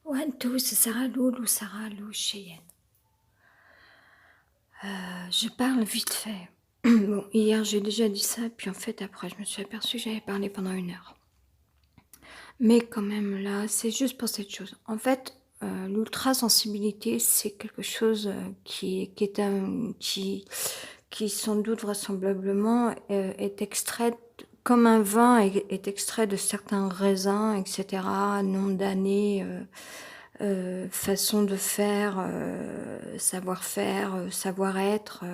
One, two, c'est Sarah Loulou, Sarah Lou Cheyenne. Je parle vite fait. Bon, hier j'ai déjà dit ça, puis en fait après je me suis aperçue que j'avais parlé pendant 1 heure. Mais quand même là, c'est juste pour cette chose. En fait, l'ultrasensibilité, c'est quelque chose qui sans doute vraisemblablement est extrait comme un vin est extrait de certains raisins, etc., nombre d'années, façon de faire, savoir-faire, savoir-être,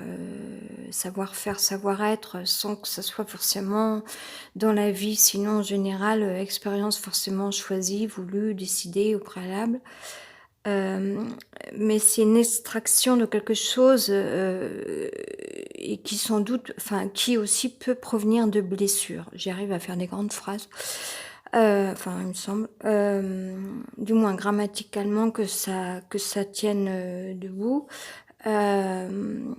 savoir-faire, savoir-être, sans que ça soit forcément dans la vie, sinon en général, expérience forcément choisie, voulue, décidée au préalable. Hem, mais c'est une extraction de quelque chose, et qui sans doute enfin, qui aussi peut provenir de blessures. J'arrive à faire des grandes phrases, enfin, il me semble, du moins grammaticalement que ça tienne, debout. Hem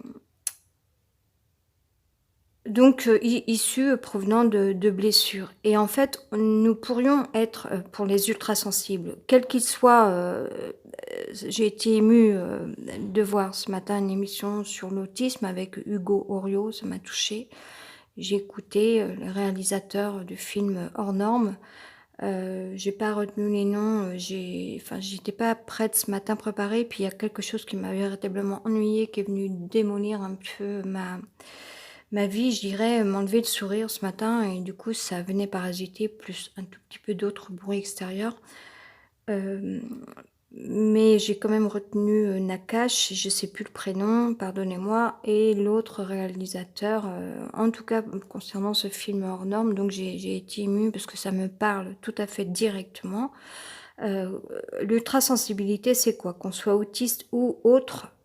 donc issus, provenant de blessures et en fait, nous pourrions être, pour les ultrasensibles, quels qu'ils soient, j'ai été émue, de voir ce matin une émission sur l'autisme avec Hugo Orio, ça m'a touchée. J'ai écouté, le réalisateur du film Hors Normes, j'ai pas retenu les noms, j'étais pas prête ce matin préparée, puis il y a quelque chose qui m'a véritablement ennuyée, qui est venu démolir un peu ma vie, je dirais, m'enlever le sourire ce matin et du coup, ça venait parasiter plus un tout petit peu d'autres bruits extérieurs. Hem, mais j'ai quand même retenu, Nakache, je sais plus le prénom, pardonnez-moi et l'autre réalisateur, en tout cas concernant ce film Hors Normes, donc j'ai été émue parce que ça me parle tout à fait directement. L'ultrasensibilité, c'est quoi? Qu'on soit autiste ou autre,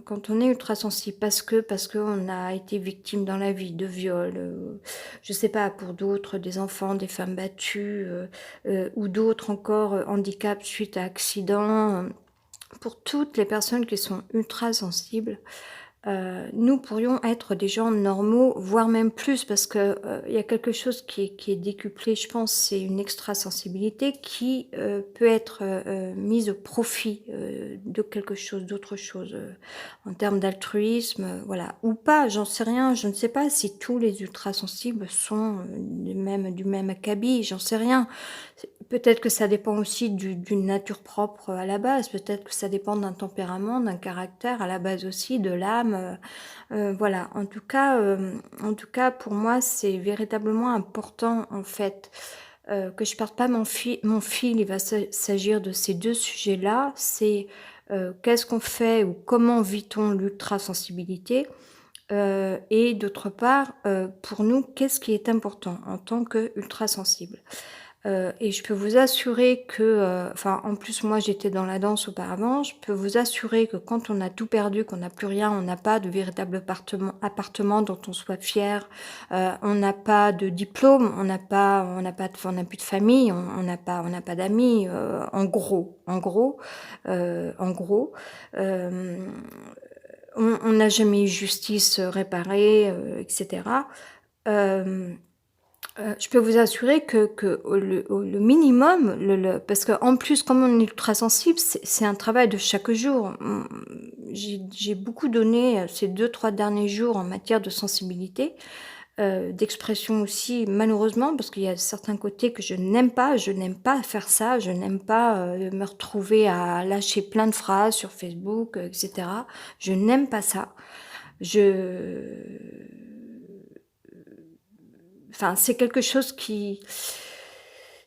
quand on est ultrasensible parce qu'on a été victime dans la vie de viol, je sais pas, pour d'autres, des enfants, des femmes battues, ou d'autres encore, handicaps suite à accident, pour toutes les personnes qui sont ultrasensibles, nous pourrions être des gens normaux, voire même plus parce que, il y a quelque chose qui est décuplé, je pense, c'est une extrasensibilité qui, peut être, mise au profit, de quelque chose, d'autre chose, en termes d'altruisme, voilà. Ou pas, j'en sais rien, je ne sais pas si tous les ultrasensibles sont, du même acabit, j'en sais rien. Peut-être que ça dépend aussi d'une nature propre, à la base, peut-être que ça dépend d'un tempérament, d'un caractère à la base aussi, de l'âme, voilà. En tout cas, pour moi, c'est véritablement important, en fait, que je perde pas mon fil. Il va s'agir de ces 2 sujets-là. C'est, qu'est-ce qu'on fait ou comment vit-on l'ultrasensibilité? Et d'autre part, pour nous, qu'est-ce qui est important en tant qu'ultrasensible? Et je peux vous assurer que, enfin, en plus, moi, j'étais dans la danse auparavant. Je peux vous assurer que quand on a tout perdu, qu'on n'a plus rien, on n'a pas de véritable appartement dont on soit fier, on n'a pas de diplôme, on n'a plus de famille, on n'a pas d'amis, en gros, hem, on n'a jamais eu justice, réparée, et cetera. Hem Je peux vous assurer que au le minimum, parce qu'en plus, comme on est ultra sensible, c'est un travail de chaque jour. J'ai beaucoup donné, ces 2-3 derniers jours en matière de sensibilité, d'expression aussi malheureusement, parce qu'il y a certains côtés que je n'aime pas. Je n'aime pas faire ça, je n'aime pas, me retrouver à lâcher plein de phrases sur Facebook, et cetera. Je n'aime pas ça. Je Enfin, c'est quelque chose qui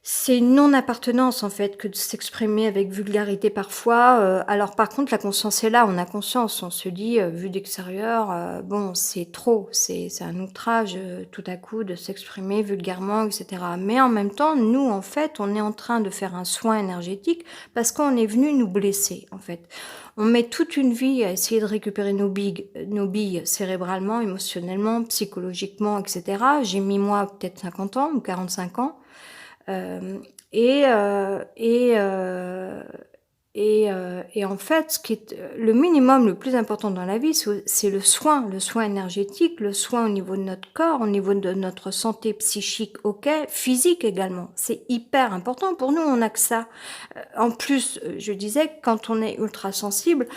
c'est une non-appartenance, en fait, que de s'exprimer avec vulgarité parfois, alors par contre la conscience est là, on a conscience, on se dit, vu d'extérieur, bon c'est trop, c'est un outrage, tout à coup de s'exprimer vulgairement et cetera. Mais en même temps, nous, en fait, on est en train de faire un soin énergétique parce qu'on est venu nous blesser, en fait. On met toute une vie à essayer de récupérer nos billes cérébralement, émotionnellement, psychologiquement et cetera. J'ai mis moi peut-être 50 ans ou 45 ans. Hem et Et en fait, ce qui est le minimum le plus important dans la vie, c'est le soin énergétique, le soin au niveau de notre corps, au niveau de notre santé psychique, OK, physique également. C'est hyper important pour nous, on n'a que ça. En plus, je disais que quand on est ultra sensible,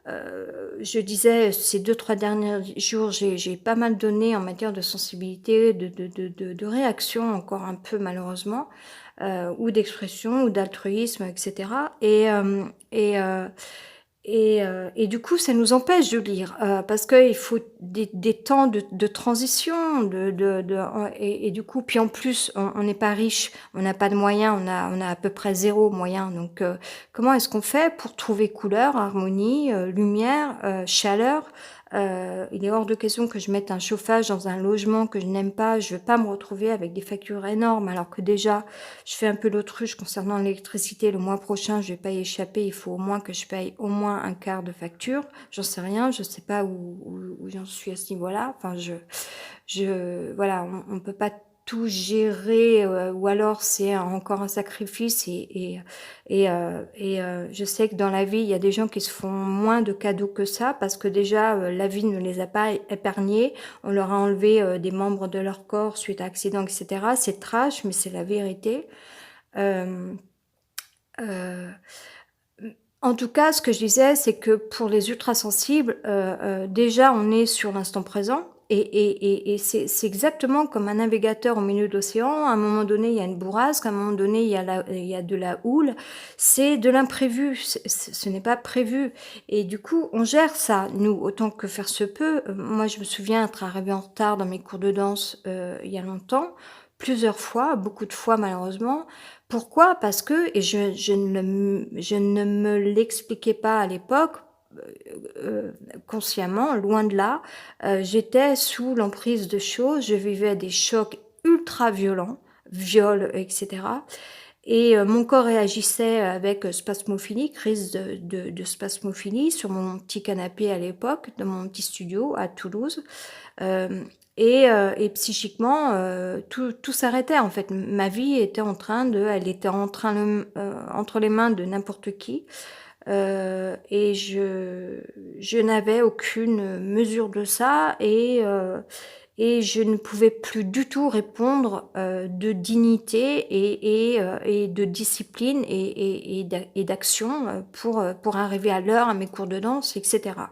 je disais ces 2-3 derniers jours, j'ai pas mal donné en matière de sensibilité, de réaction encore un peu malheureusement, ou d'expression ou d'altruisme et cetera et du coup, ça nous empêche de lire, parce qu'il faut des temps de transition, et du coup puis en plus, on n'est pas riche, on n'a pas de moyens, on a à peu près zéro moyen donc comment est-ce qu'on fait pour trouver couleur, harmonie, lumière, chaleur? Il est hors de question que je mette un chauffage dans un logement que je n'aime pas. Je veux pas me retrouver avec des factures énormes alors que déjà je fais un peu l'autruche concernant l'électricité. Le mois prochain, je vais pas y échapper. Il faut au moins que je paye au moins un quart de facture. J'en sais rien, je sais pas où j'en suis à ce niveau-là. Enfin, voilà, on peut pas tout gérer, ou alors c'est encore un sacrifice je sais que dans la vie, il y a des gens qui se font moins de cadeaux que ça parce que déjà, la vie ne les a pas épargnés. On leur a enlevé, des membres de leur corps suite à accident et cetera. C'est trash, mais c'est la vérité. Hem, heu, En tout cas, ce que je disais, c'est que pour les ultrasensibles, déjà, on est sur l'instant présent et c'est exactement comme un navigateur au milieu de l'océan. À un moment donné, il y a une bourrasque, à un moment donné, il y a de la houle. C'est de l'imprévu, ce n'est pas prévu et du coup, on gère ça, nous, autant que faire se peut. Moi, je me souviens être arrivée en retard dans mes cours de danse, il y a longtemps, plusieurs fois, beaucoup de fois malheureusement. Pourquoi? Parce que je ne me l'expliquais pas à l'époque, consciemment, loin de là. J'étais sous l'emprise de choses, je vivais des chocs ultra violents, viol et cetera et mon corps réagissait avec, spasmophilie, crise de spasmophilie sur mon petit canapé à l'époque, dans mon petit studio à Toulouse. Et psychiquement, tout s'arrêtait en fait. Ma vie était en train de elle était en train de entre les mains de n'importe qui, et je n'avais aucune mesure de ça et je ne pouvais plus du tout répondre, de dignité et de discipline et d'action, pour arriver à l'heure à mes cours de danse et cetera.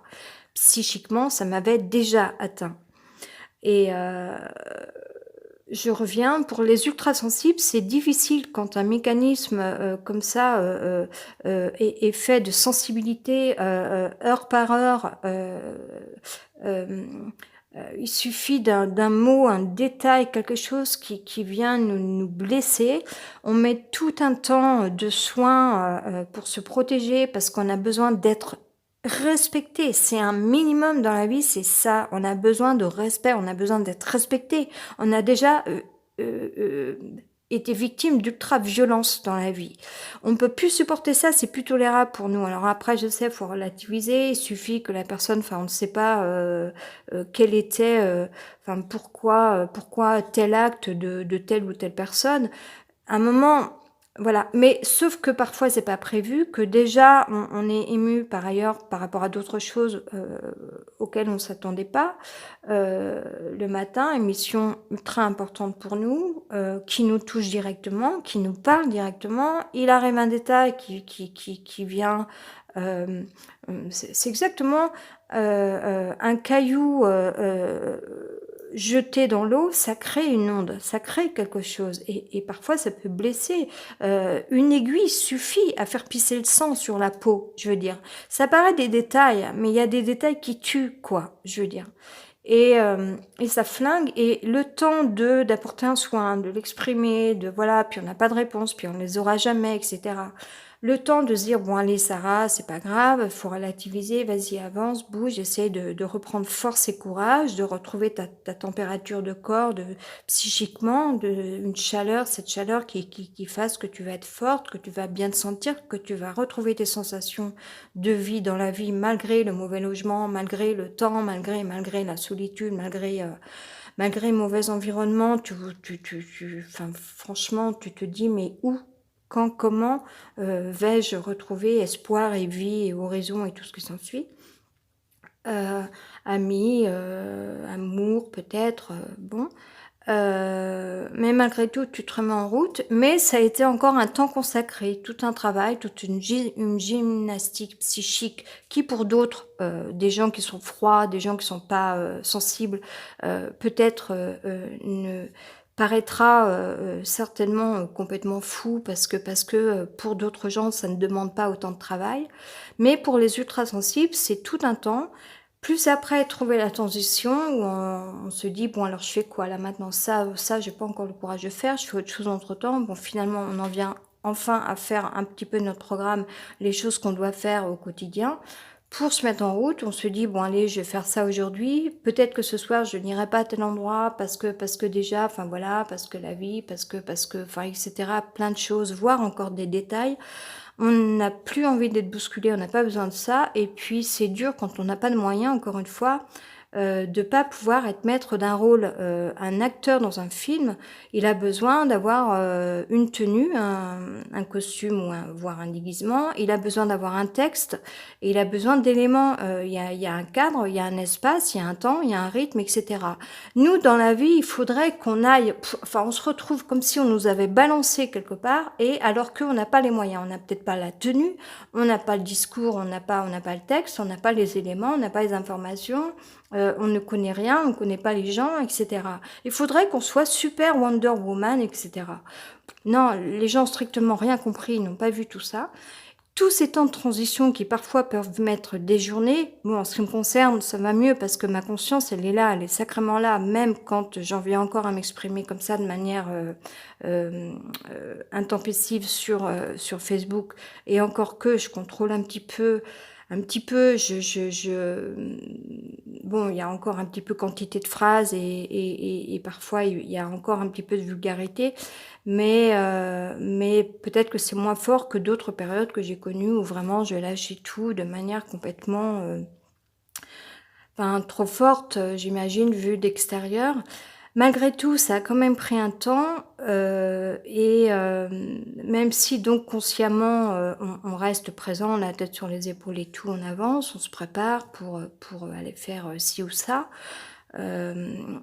Psychiquement, ça m'avait déjà atteint. Et je reviens, pour les ultrasensibles, c'est difficile quand un mécanisme, comme ça, est fait de sensibilité, heure par heure, il suffit d'un mot, un détail, quelque chose qui vient nous blesser. On met tout un temps de soins, pour se protéger parce qu'on a besoin d'être respecté. C'est un minimum dans la vie, c'est ça. On a besoin de respect, on a besoin d'être respecté. On a déjà, été victime d'ultra-violence dans la vie. On ne peut plus supporter ça, c'est plus tolérable pour nous. Alors après, je sais, faut relativiser, il suffit que la personne, enfin, on ne sait pas, quel était, enfin, pourquoi tel acte de telle ou telle personne. À un moment, voilà, mais sauf que parfois c'est pas prévu, que déjà on est ému par ailleurs par rapport à d'autres choses, auxquelles on s'attendait pas. Le matin, émission ultra importante pour nous, qui nous touche directement, qui nous parle directement. Il arrive un détail qui vient, c'est exactement, un caillou, jeté dans l'eau, ça crée une onde, ça crée quelque chose et parfois ça peut blesser. Une aiguille suffit à faire pisser le sang sur la peau, je veux dire. Ça paraît des détails, mais il y a des détails qui tuent, quoi, je veux dire. Et ça flingue et le temps d'apporter un soin, de l'exprimer, de voilà, puis on n'a pas de réponse, puis on les aura jamais, etc. Le temps de se dire bon allez Sarah, c'est pas grave, faut relativiser, vas-y avance, bouge, essaie de reprendre force et courage, de retrouver ta température de corps, psychiquement, une chaleur, cette chaleur qui fasse que tu vas être forte, que tu vas bien te sentir, que tu vas retrouver tes sensations de vie dans la vie malgré le mauvais logement, malgré le temps, malgré la solitude, malgré le mauvais environnement. Enfin franchement, tu te dis mais où? quand, comment vais-je retrouver espoir et vie et horizon et tout ce qui s'ensuit. Amis, amour peut-être, bon. Mais malgré tout, tu te remets en route. Mais ça a été encore un temps consacré, tout un travail, toute une gymnastique psychique qui, pour d'autres, des gens qui sont froids, des gens qui sont pas sensibles, peut-être ne paraîtra certainement complètement fou parce que pour d'autres gens, ça ne demande pas autant de travail. Mais pour les ultrasensibles, c'est tout un temps. Plus après trouver la transition où on se dit: «Bon alors je fais quoi là maintenant? Ça j'ai pas encore le courage de faire, je fais autre chose entre-temps». Bon finalement on en vient enfin à faire un petit peu notre programme, les choses qu'on doit faire au quotidien. Pour se mettre en route, on se dit: «Bon allez je vais faire ça aujourd'hui, peut-être que ce soir je n'irai pas à tel endroit parce que déjà enfin voilà, parce que la vie, parce que enfin et cetera». Plein de choses, voire encore des détails. On n'a plus envie d'être bousculé, on n'a pas besoin de ça et puis c'est dur quand on n'a pas de moyens, encore une fois, de pas pouvoir être maître d'un rôle. Un acteur dans un film, il a besoin d'avoir, une tenue, un costume ou voire un déguisement. Il a besoin d'avoir un texte et il a besoin d'éléments. Il y a un cadre, il y a un espace, il y a un temps, il y a un rythme et cetera. Nous, dans la vie, il faudrait qu'on aille enfin, on se retrouve comme si on nous avait balancé quelque part et alors qu'on n'a pas les moyens. On n'a peut-être pas la tenue, on n'a pas le discours, on n'a pas le texte, on n'a pas les éléments, on n'a pas les informations, on ne connaît rien, on ne connaît pas les gens et cetera. Il faudrait qu'on soit super Wonder Woman et cetera. Non, les gens ont strictement rien compris, ils n'ont pas vu tout ça. Tous ces temps de transition qui parfois peuvent mettre des journées, bon en ce qui me concerne, ça va mieux parce que ma conscience elle est là, elle est sacrément là, même quand j'en viens encore à m'exprimer comme ça de manière, intempestive sur Facebook et encore que je contrôle un petit peu, bon, il y a encore un petit peu quantité de phrases et parfois il y a encore un petit peu de vulgarité, mais peut-être que c'est moins fort que d'autres périodes que j'ai connues où vraiment je lâchais tout de manière complètement, enfin trop forte, j'imagine, vue d'extérieur. Malgré tout, ça a quand même pris un temps, et même si donc consciemment, on reste présent, la tête sur les épaules et tout, on avance, on se prépare pour aller faire, ci ou ça. Hem,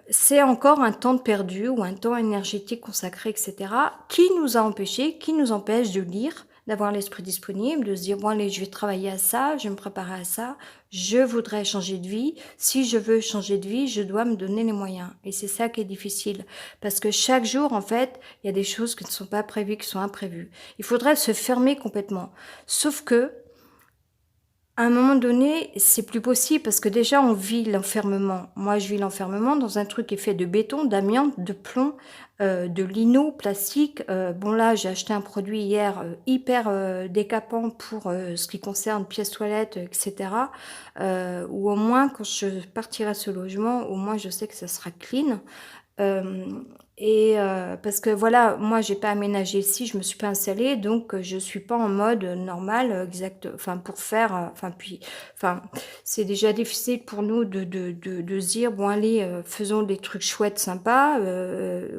c'est encore un temps de perdu ou un temps énergétique consacré et cetera, qui nous empêche de lire, d'avoir l'esprit disponible, de se dire: «Bon allez, je vais travailler à ça, je vais me préparer à ça, je voudrais changer de vie. Si je veux changer de vie, je dois me donner les moyens» et c'est ça qui est difficile parce que chaque jour, en fait, il y a des choses qui ne sont pas prévues, qui sont imprévues. Il faudrait se fermer complètement. Sauf que à un moment donné, c'est plus possible parce que déjà on vit l'enfermement. Moi, je vis l'enfermement dans un truc qui est fait de béton, d'amiante, de plomb, de lino, plastique. Bon là, j'ai acheté un produit hier, hyper, décapant pour, ce qui concerne pièces toilettes, et cetera. Où au moins quand je partirai à ce logement, au moins je sais que ça sera clean. Hem et parce que voilà, moi j'ai pas aménagé ici, je me suis pas installée donc je suis pas en mode, normal, exact enfin pour faire, enfin puis enfin, c'est déjà difficile pour nous de se dire: «Bon allez, faisons des trucs chouettes, sympas»,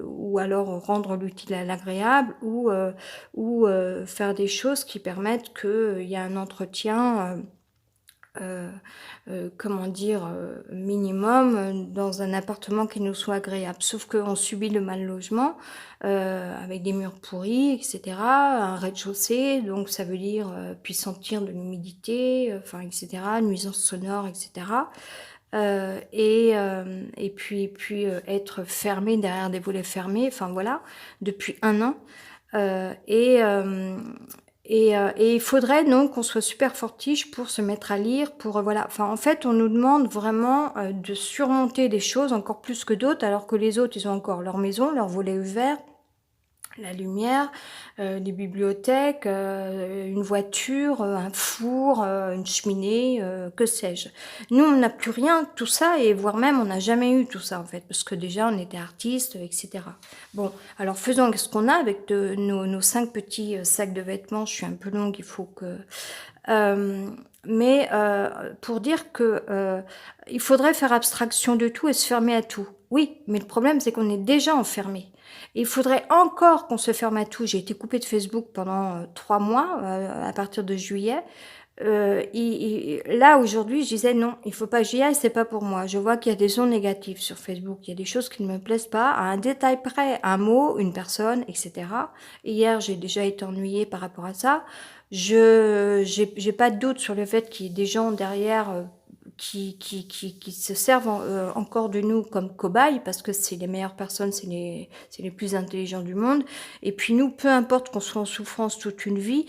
ou alors rendre l'utile à l'agréable ou faire des choses qui permettent qu'il y a un entretien, heu comment dire? Minimum, dans un appartement qui nous soit agréable. Sauf qu'on subit le mal logement, avec des murs pourris et cetera, un rez-de-chaussée, donc ça veut dire, puis sentir de l'humidité, enfin et cetera, nuisances sonores et cetera. Et puis, être fermé derrière des volets fermés, enfin voilà, depuis 1 an. Heu et hem et il faudrait donc qu'on soit super fortiche pour se mettre à lire, pour, voilà. Enfin, en fait, on nous demande vraiment, de surmonter des choses encore plus que d'autres, alors que les autres, ils ont encore leur maison, leurs volets ouverts, la lumière, des bibliothèques, une voiture, un four, une cheminée, que sais-je. Nous, on n'a plus rien de tout ça et voire même on n'a jamais eu tout ça, en fait, parce que déjà on était artistes, et cetera. Bon, alors faisons avec ce qu'on a, avec nos 5 petits, sacs de vêtements. Je suis un peu longue, il faut que mais pour dire que, il faudrait faire abstraction de tout et se fermer à tout. Oui, mais le problème, c'est qu'on est déjà enfermé. Et il faudrait encore qu'on se ferme à tout. J'ai été coupée de Facebook pendant, 3 mois, à partir de juillet. Là, aujourd'hui, je disais: «Non, il faut pas que j'y aille, c'est pas pour moi». Je vois qu'il y a des ondes négatives sur Facebook, il y a des choses qui ne me plaisent pas, à un détail près, un mot, une personne et cetera. Hier, j'ai déjà été ennuyée par rapport à ça. J'ai pas de doute sur le fait qu'il y ait des gens derrière, qui se servent encore de nous comme cobayes, parce que c'est les meilleures personnes, c'est les plus intelligents du monde. Et puis nous, peu importe qu'on soit en souffrance toute une vie,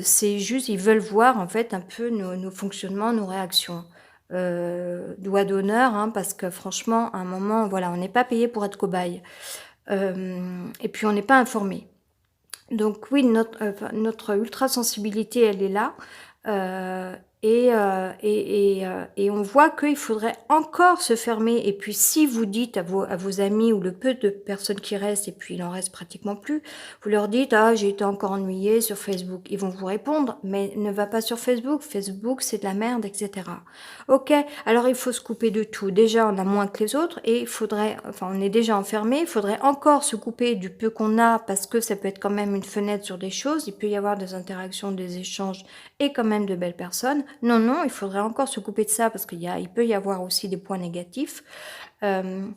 c'est juste, ils veulent voir en fait un peu nos fonctionnements, nos réactions. Doigt d'honneur, hein, parce que franchement, à un moment, voilà, on n'est pas payé pour être cobaye. Et puis on n'est pas informé. Donc oui, notre ultrasensibilité, elle est là. Heu et on voit qu'il faudrait encore se fermer. Et puis si vous dites à vos amis ou le peu de personnes qui restent, et puis il en reste pratiquement plus, vous leur dites: «Ah, j'ai été encore ennuyée sur Facebook». Ils vont vous répondre: «Mais ne va pas sur Facebook, Facebook c'est de la merde» et cetera. OK, alors il faut se couper de tout. Déjà, on a moins que les autres et il faudrait, enfin, on est déjà enfermé, il faudrait encore se couper du peu qu'on a, parce que ça peut être quand même une fenêtre sur des choses. Il peut y avoir des interactions, des échanges et quand même de belles personnes. Non, non, il faudrait encore se couper de ça, parce il peut y avoir aussi des points négatifs. Hem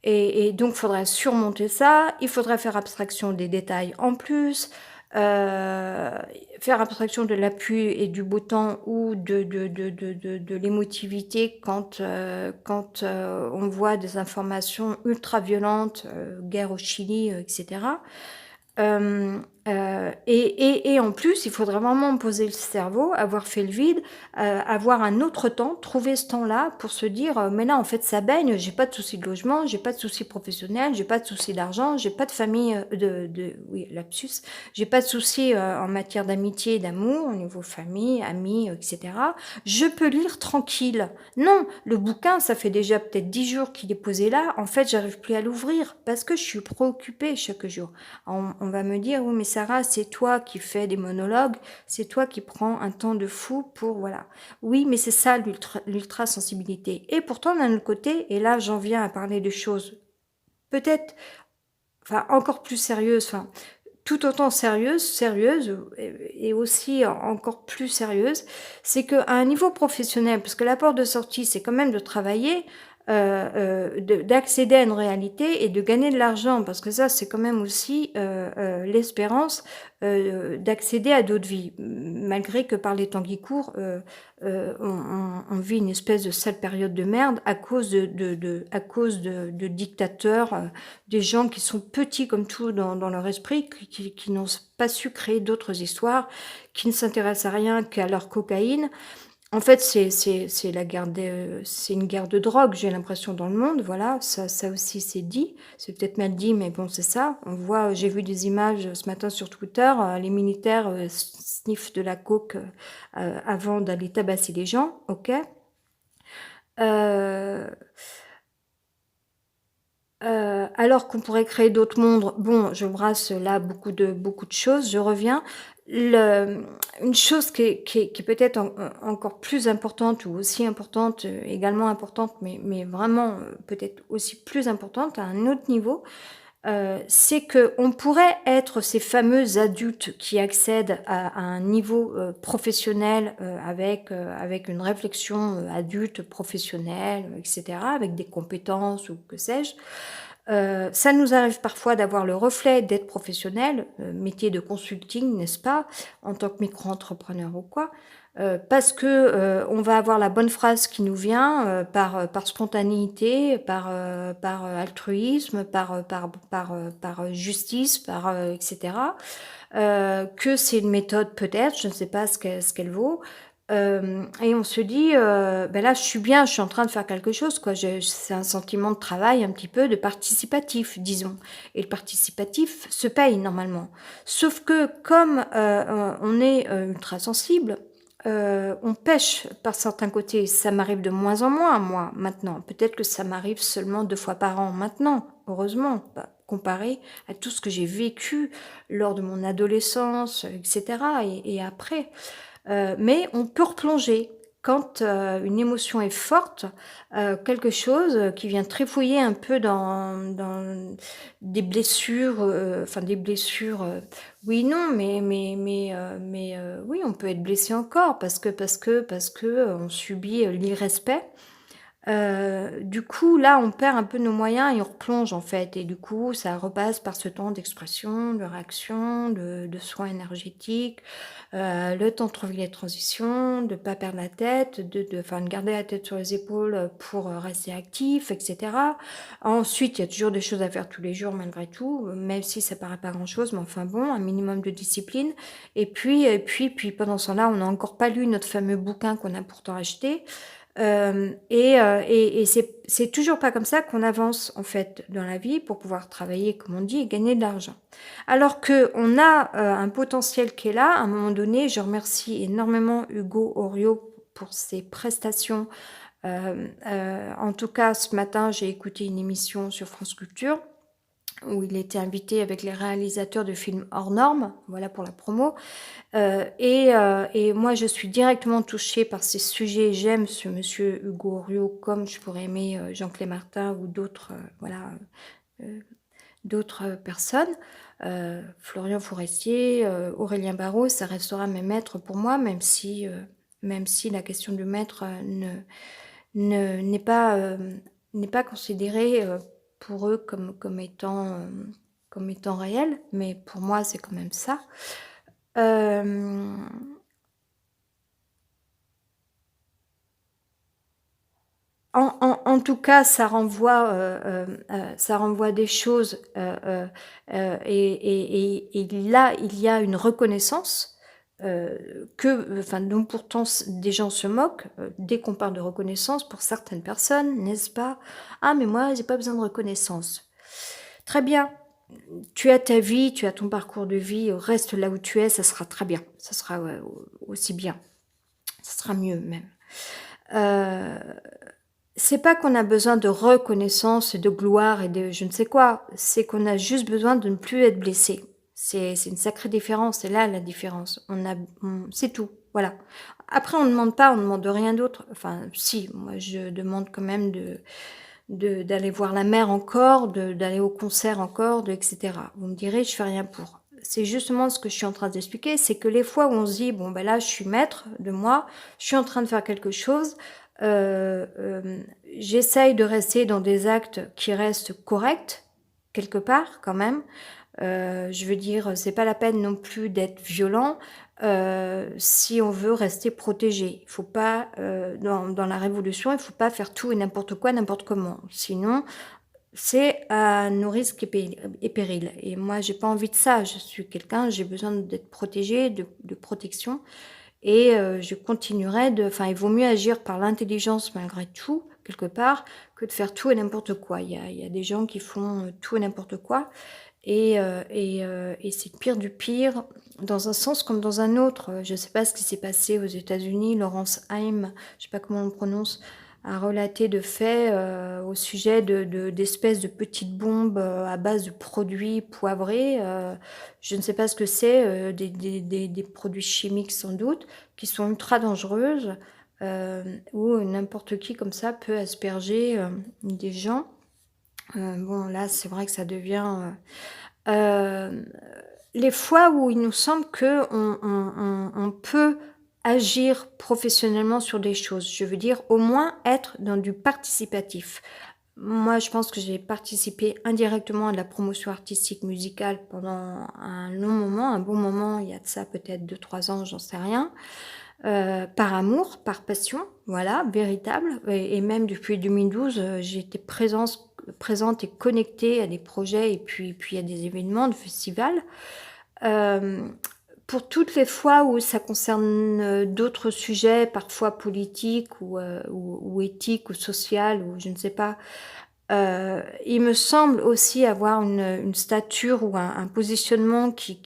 et donc il faudrait surmonter ça. Il faudrait faire abstraction des détails en plus, faire abstraction de la pluie et du beau temps, ou de l'émotivité quand on voit des informations ultra violentes, guerre au Chili, et cetera. Et en plus, il faudrait vraiment poser le cerveau, avoir fait le vide, avoir un autre temps, trouver ce temps-là pour se dire: «Mais là, en fait, ça baigne, j'ai pas de soucis de logement, j'ai pas de soucis professionnels, j'ai pas de soucis d'argent, j'ai pas de famille, oui, lapsus, j'ai pas de soucis, en matière d'amitié et d'amour, au niveau famille, amis, et cetera. Je peux lire tranquille». Non, le bouquin, ça fait déjà peut-être 10 jours qu'il est posé là, en fait, j'arrive plus à l'ouvrir parce que je suis préoccupée chaque jour. On va me dire: «Oui, mais Sarah, c'est toi qui fais des monologues, c'est toi qui prends un temps de fou pour voilà». Oui, mais c'est ça l'ultrasensibilité. Et pourtant d'un autre côté, et là j'en viens à parler de choses peut-être, enfin encore plus sérieuses, enfin tout autant sérieuses, et aussi encore plus sérieuses, c'est qu'à un niveau professionnel, parce que la porte de sortie, c'est quand même de travailler, d'accéder à une réalité et de gagner de l'argent, parce que ça, c'est quand même aussi, l'espérance, d'accéder à d'autres vies. Malgré que par les temps qui courent, on vit une espèce de sale période de merde à cause à cause de dictateurs, des gens qui sont petits comme tout dans leur esprit, qui n'ont pas su créer d'autres histoires, qui ne s'intéressent à rien qu'à leur cocaïne. En fait, c'est la guerre des c'est une guerre de drogue, j'ai l'impression, dans le monde, voilà, ça aussi c'est dit. C'est peut-être mal dit, mais bon, c'est ça. On voit, j'ai vu des images, ce matin sur Twitter, les militaires, sniffent de la coke, avant d'aller tabasser les gens, OK. Heu alors qu'on pourrait créer d'autres mondes. Bon, je brasse là beaucoup de choses, je reviens. Une chose qui est peut-être encore plus importante, ou aussi importante, également importante, mais vraiment, peut-être aussi plus importante à un autre niveau, c'est qu'on pourrait être ces fameux adultes qui accèdent à un niveau, professionnel, avec une réflexion, adulte, professionnelle, et cetera, avec des compétences ou que sais-je. Ça nous arrive parfois d'avoir le reflet d'être professionnel, métier de consulting, n'est-ce pas? En tant que micro-entrepreneur ou quoi, parce que, on va avoir la bonne phrase qui nous vient, par spontanéité, par altruisme, par justice, et cetera. Que c'est une méthode peut-être, je ne sais pas ce qu'elle vaut. Et on se dit, «Bah, là, je suis bien, je suis en train de faire quelque chose, quoi». Je C'est un sentiment de travail un petit peu de participatif, disons, et le participatif se paye normalement. Sauf que comme, on est, ultrasensible, on pêche par certains côtés. Ça m'arrive de moins en moins, moi, maintenant. Peut-être que ça m'arrive seulement 2 fois par an maintenant, heureusement, bah, comparé à tout ce que j'ai vécu lors de mon adolescence, et cetera, et après. Mais on peut replonger. quand, une émotion est forte, quelque chose, qui vient trifouiller un peu dans des blessures, enfin des blessures, oui, non, mais oui, on peut être blessé encore parce que, on subit, l'irrespect. Du coup, là, on perd un peu nos moyens et on replonge, en fait, et du coup, ça repasse par ce temps d'expression, de réaction, de soins énergétiques, le temps de trouver les transitions, de pas perdre la tête, enfin, de garder la tête sur les épaules, pour, rester actif et cetera. Ensuite, il y a toujours des choses à faire tous les jours malgré tout, même si ça paraît pas grand-chose, mais enfin bon, un minimum de discipline, et puis pendant ce temps-là, on n'a encore pas lu notre fameux bouquin qu'on a pourtant acheté. Et c'est toujours pas comme ça qu'on avance, en fait, dans la vie pour pouvoir travailler, comme on dit, et gagner de l'argent. Alors qu'on a, un potentiel qui est là, à un moment donné, je remercie énormément Hugo Oriot pour ses prestations. En tout cas, ce matin, j'ai écouté une émission sur France Culture où il était invité avec les réalisateurs de films hors normes, voilà pour la promo. Et moi, je suis directement touchée par ces sujets. J'aime ce monsieur Hugo Oriot comme je pourrais aimer, Jean Clémartin ou d'autres, voilà, heu, d'autres personnes. Florian Forestier, Aurélien Barraud, ça restera mes maîtres pour moi, même si la question du maître, n'est pas, n'est pas considérée, pour eux comme étant réelle, mais pour moi, c'est quand même ça. Hem En tout cas, ça renvoie des choses, et là, il y a une reconnaissance, enfin, dont pourtant des gens se moquent, dès qu'on parle de reconnaissance pour certaines personnes, n'est-ce pas? «Ah mais moi, j'ai pas besoin de reconnaissance». Très bien, tu as ta vie, tu as ton parcours de vie, reste là où tu es, ça sera très bien. Ça sera, ouais, aussi bien, ça sera mieux même. Heu c'est pas qu'on a besoin de reconnaissance et de gloire et de je ne sais quoi, c'est qu'on a juste besoin de ne plus être blessé. C'est une sacrée différence, c'est là la différence. C'est tout, voilà. Après on ne demande rien d'autre. Enfin si, moi je demande quand même d'aller voir la mer encore, d'aller au concert encore, et cetera. Vous me direz: «Je fais rien pour». C'est justement ce que je suis en train d'expliquer, c'est que les fois où on se dit: «Bon ben là je suis maître de moi, je suis en train de faire quelque chose», j'essaye de rester dans des actes qui restent corrects, quelque part quand même. Je veux dire, c'est pas la peine non plus d'être violent, si on veut rester protégé. Il faut pas, dans la révolution, il faut pas faire tout et n'importe quoi, n'importe comment. Sinon, c'est à nos risques et périls, et moi j'ai pas envie de ça. Je suis quelqu'un, j'ai besoin d'être protégée, de protection, et je continuerai enfin, il vaut mieux agir par l'intelligence malgré tout, quelque part, que de faire tout et n'importe quoi. Il y a des gens qui font, tout et n'importe quoi, et c'est le pire du pire, dans un sens comme dans un autre. Je ne sais pas ce qui s'est passé aux États-Unis. Laurence Haim, je sais pas comment on le prononce, a relaté de faits, au sujet d'espèces de petites bombes, à base de produits poivrés, je ne sais pas ce que c'est, des produits chimiques sans doute, qui sont ultra dangereuses, où n'importe qui comme ça peut asperger, des gens. Bon là, c'est vrai que ça devient, Hem, les fois où il nous semble qu'on on peut agir professionnellement sur des choses, je veux dire au moins être dans du participatif. Moi, je pense que j'ai participé indirectement à de la promotion artistique musicale pendant un long moment, un bon moment, il y a de ça peut-être 2 3 ans, j'en sais rien. Par amour, par passion, voilà, véritable, et même depuis 2012, j'ai été présente et connectée à des projets, et puis à des événements de festivals. Hem, pour toutes les fois où ça concerne, d'autres sujets, parfois politiques ou éthiques ou sociales ou je ne sais pas, il me semble aussi avoir une stature ou un positionnement qui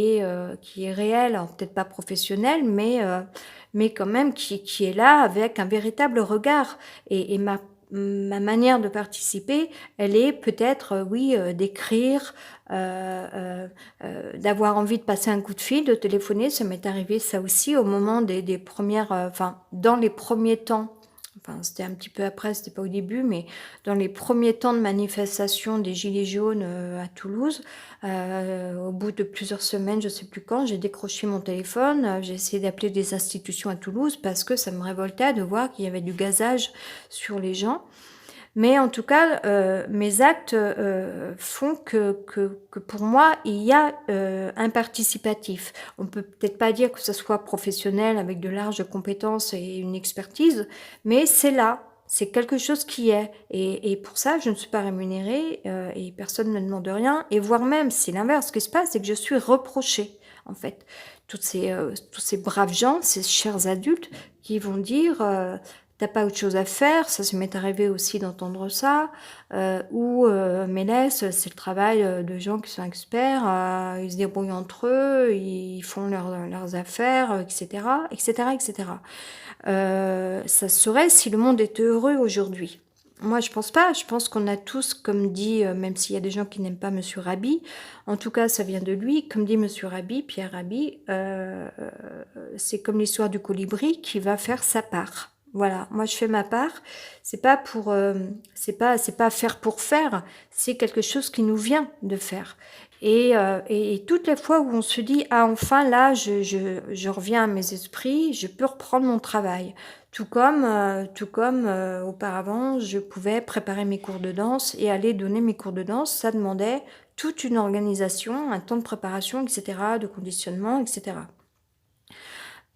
est réel, alors peut-être pas professionnel, mais quand même qui est là avec un véritable regard, et ma ma manière de participer, elle est peut-être, oui, d'écrire, d'avoir envie de passer un coup de fil, de téléphoner. Ça m'est arrivé ça aussi au moment des premières, enfin, dans les premiers temps. Enfin, c'était un petit peu après, c'était pas au début, mais dans les premiers temps de manifestation des Gilets jaunes à Toulouse, au bout de plusieurs semaines, je sais plus quand, j'ai décroché mon téléphone, j'ai essayé d'appeler des institutions à Toulouse parce que ça me révoltait de voir qu'il y avait du gazage sur les gens. Mais en tout cas, mes actes font que pour moi, il y a un participatif. On peut peut-être pas dire que ce soit professionnel avec de larges compétences et une expertise, mais c'est là. C'est quelque chose qui est. Et pour ça, je ne suis pas rémunérée et personne ne me demande rien. Et voire même, c'est l'inverse. Ce qui se passe, c'est que je suis reprochée, en fait. Tous ces braves gens, ces chers adultes qui vont dire t'as pas autre chose à faire, ça m'est arrivé aussi d'entendre ça, mais laisse, c'est le travail de gens qui sont experts, ils se débrouillent entre eux, ils font leurs affaires, etc., etc., etc. Ça serait si le monde était heureux aujourd'hui. Moi, je pense pas. Je pense qu'on a tous, comme dit, même s'il y a des gens qui n'aiment pas Monsieur Rabhi, en tout cas, ça vient de lui. Comme dit Monsieur Rabhi, Pierre Rabhi, c'est comme l'histoire du colibri qui va faire sa part. Voilà, moi je fais ma part. C'est pas pour, c'est pas faire pour faire. C'est quelque chose qui nous vient de faire. Et toutes les fois où on se dit ah enfin là je reviens à mes esprits, je peux reprendre mon travail. Tout comme auparavant je pouvais préparer mes cours de danse et aller donner mes cours de danse, ça demandait toute une organisation, un temps de préparation, etc., de conditionnement, etc.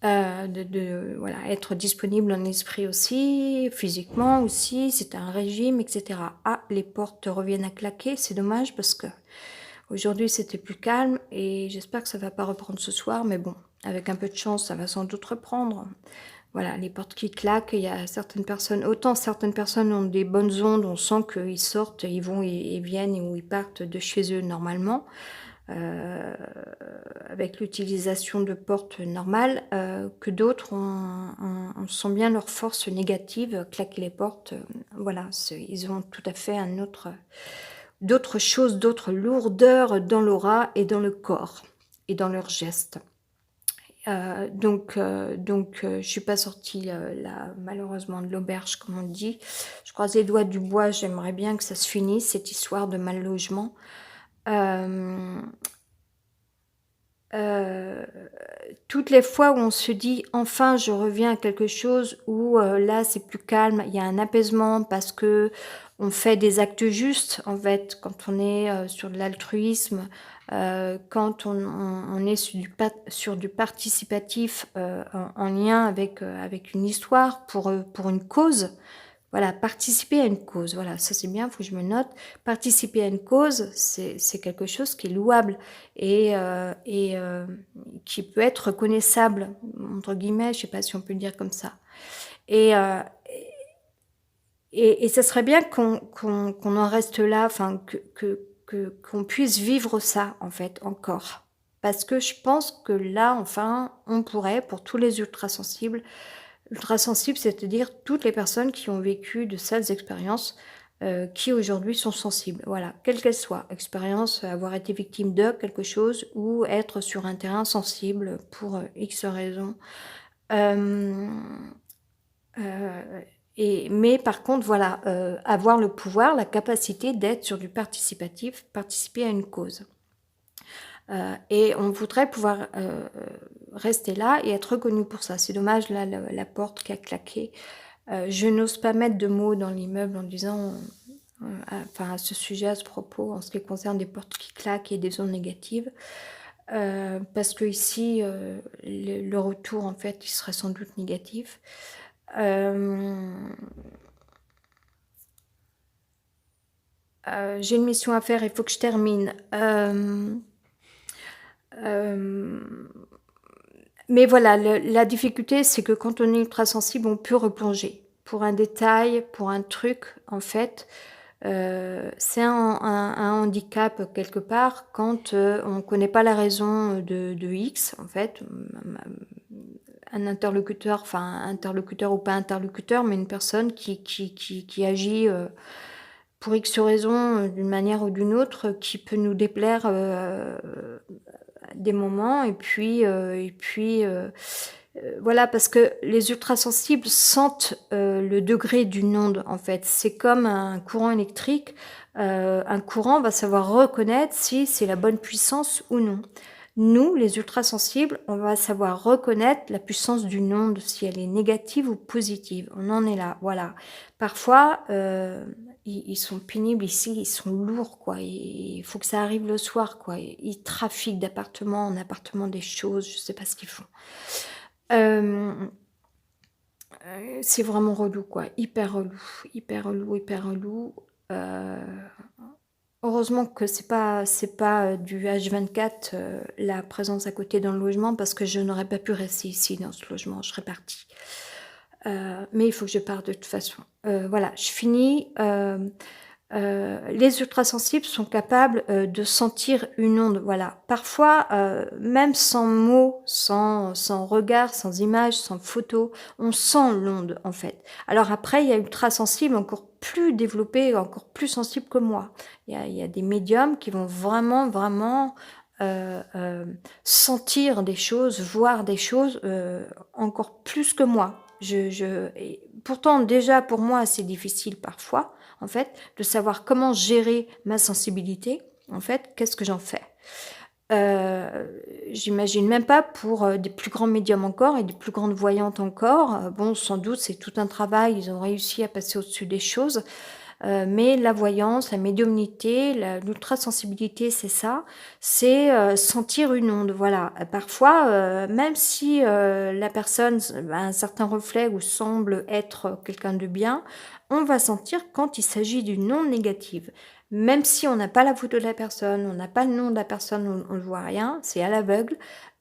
Voilà, être disponible en esprit aussi, physiquement aussi, c'est un régime, etc. Ah, les portes reviennent à claquer, c'est dommage parce que aujourd'hui c'était plus calme et j'espère que ça va pas reprendre ce soir, mais bon, avec un peu de chance, ça va sans doute reprendre. Voilà, les portes qui claquent, il y a certaines personnes, autant certaines personnes ont des bonnes ondes, on sent qu'ils sortent, ils vont et viennent ou ils partent de chez eux normalement, euh, avec l'utilisation de portes normales, que d'autres on sent bien leur force négative, claquer les portes, voilà, ils ont tout à fait d'autres choses, d'autres lourdeurs dans l'aura et dans le corps et dans leurs gestes. Je suis pas sortie là, malheureusement de l'auberge comme on dit. Je croise les doigts du bois, j'aimerais bien que ça se finisse cette histoire de mal logement. Euh, euh, Toutes les fois où on se dit enfin je reviens à quelque chose où là c'est plus calme, il y a un apaisement parce que on fait des actes justes en fait quand on est sur de l'altruisme, quand on est sur du participatif en lien avec une histoire pour une cause. Voilà, participer à une cause, voilà, ça c'est bien, il faut que je me note. Participer à une cause, c'est quelque chose qui est louable et qui peut être reconnaissable, entre guillemets, je sais pas si on peut le dire comme ça. Et, euh, et ça serait bien qu'on en reste là, enfin, qu'on puisse vivre ça, en fait, encore. Parce que je pense que là, enfin, on pourrait, pour tous les ultrasensibles, ultrasensibles, c'est-à-dire toutes les personnes qui ont vécu de sales expériences, qui aujourd'hui sont sensibles. Voilà, quelle qu'elle soit, expérience, avoir été victime de quelque chose ou être sur un terrain sensible pour X raisons. Euh, euh, mais par contre, voilà, avoir le pouvoir, la capacité d'être sur du participatif, participer à une cause. Et on voudrait pouvoir rester là et être reconnu pour ça. C'est dommage, là, porte qui a claqué. Je n'ose pas mettre de mots dans l'immeuble en disant, à ce sujet, à ce propos, en ce qui concerne des portes qui claquent et des ondes négatives, parce que ici, le retour, en fait, il serait sans doute négatif. J'ai une mission à faire, il faut que je termine. Mais voilà, la difficulté, c'est que quand on est ultra sensible, on peut replonger. Pour un détail, pour un truc, en fait, c'est un handicap quelque part quand on ne connaît pas la raison de X, en fait, un interlocuteur, enfin interlocuteur ou pas interlocuteur, mais une personne qui agit, pour X raisons, d'une manière ou d'une autre, qui peut nous déplaire, à des moments voilà, parce que les ultrasensibles sentent, le degré d'une onde, en fait. C'est comme un courant électrique, un courant va savoir reconnaître si c'est la bonne puissance ou non. Nous, les ultrasensibles, on va savoir reconnaître la puissance d'une onde, si elle est négative ou positive. On en est là, voilà. Parfois, ils sont pénibles ici, ils sont lourds, quoi. Il faut que ça arrive le soir, quoi. Ils trafiquent d'appartement en appartement des choses, je sais pas ce qu'ils font. Hem, c'est vraiment relou, quoi, hyper relou, hyper relou, hyper relou. Heu, heureusement que c'est pas, du H24, la présence à côté dans le logement parce que je n'aurais pas pu rester ici dans ce logement, je serais partie. Mais il faut que je parte de toute façon. Voilà, je finis, les ultrasensibles sont capables, de sentir une onde, voilà. Parfois, même sans mots, sans regard, sans image, sans photo, on sent l'onde, en fait. Alors après, il y a ultrasensibles encore plus développés, encore plus sensibles que moi. Il y a des médiums qui vont vraiment, vraiment, sentir des choses, voir des choses, encore plus que moi. Et pourtant déjà pour moi c'est difficile parfois, en fait, de savoir comment gérer ma sensibilité. En fait, qu'est-ce que j'en fais? J'imagine même pas pour, des plus grands médiums encore et des plus grandes voyantes encore. Bon, sans doute, c'est tout un travail, ils ont réussi à passer au-dessus des choses, mais la voyance, la médiumnité, l'ultrasensibilité, c'est ça, c'est, sentir une onde, voilà. Parfois, même si, la personne a un certain reflet ou semble être quelqu'un de bien, on va sentir quand il s'agit d'une onde négative. Même si on n'a pas la photo de la personne, on n'a pas le nom de la personne, on ne voit rien, c'est à l'aveugle,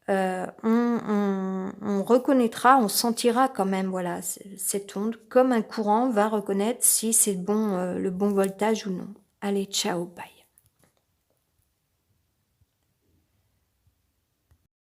on reconnaîtra, on sentira quand même, voilà, cette onde, comme un courant va reconnaître si c'est le bon voltage ou non. Allez, ciao, bye.